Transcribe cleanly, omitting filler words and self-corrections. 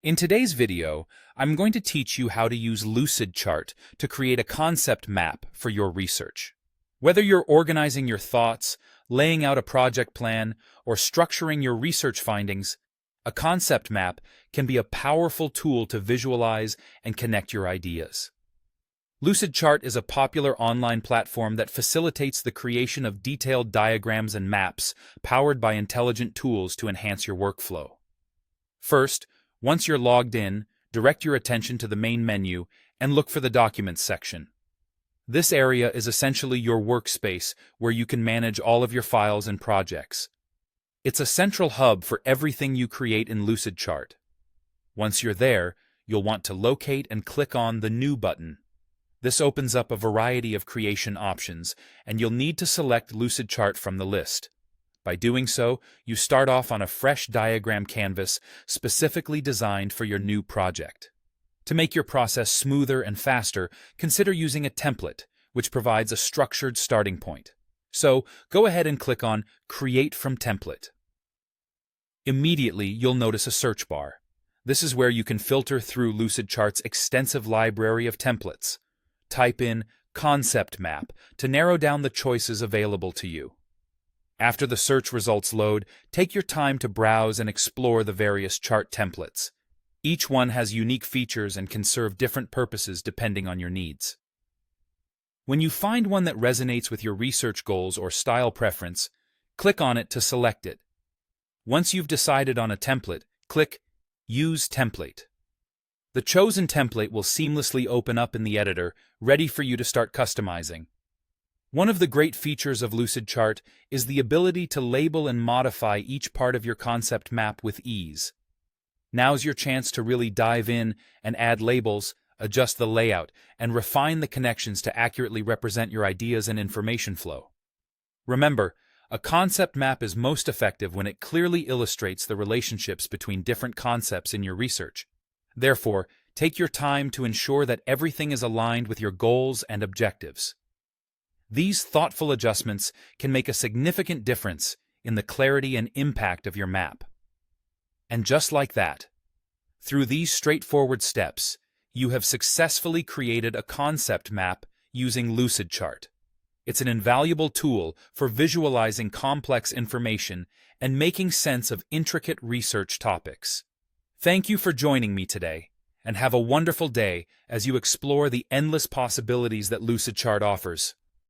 In today's video, I'm going to teach you how to use Lucidchart to create a concept map for your research. Whether you're organizing your thoughts, laying out a project plan, or structuring your research findings, a concept map can be a powerful tool to visualize and connect your ideas. Lucidchart is a popular online platform that facilitates the creation of detailed diagrams and maps powered by intelligent tools to enhance your workflow. First, once you're logged in, direct your attention to the main menu and look for the Documents section. This area is essentially your workspace where you can manage all of your files and projects. It's a central hub for everything you create in Lucidchart. Once you're there, you'll want to locate and click on the New button. This opens up a variety of creation options, and you'll need to select Lucidchart from the list. By doing so, you start off on a fresh diagram canvas specifically designed for your new project. To make your process smoother and faster, consider using a template, which provides a structured starting point. So, go ahead and click on Create from Template. Immediately, you'll notice a search bar. This is where you can filter through Lucidchart's extensive library of templates. Type in Concept Map to narrow down the choices available to you. After the search results load, take your time to browse and explore the various chart templates. Each one has unique features and can serve different purposes depending on your needs. When you find one that resonates with your research goals or style preference, click on it to select it. Once you've decided on a template, click Use Template. The chosen template will seamlessly open up in the editor, ready for you to start customizing. One of the great features of Lucidchart is the ability to label and modify each part of your concept map with ease. Now's your chance to really dive in and add labels, adjust the layout, and refine the connections to accurately represent your ideas and information flow. Remember, a concept map is most effective when it clearly illustrates the relationships between different concepts in your research. Therefore, take your time to ensure that everything is aligned with your goals and objectives. These thoughtful adjustments can make a significant difference in the clarity and impact of your map. And just like that, through these straightforward steps, you have successfully created a concept map using Lucidchart. It's an invaluable tool for visualizing complex information and making sense of intricate research topics. Thank you for joining me today, and have a wonderful day as you explore the endless possibilities that Lucidchart offers.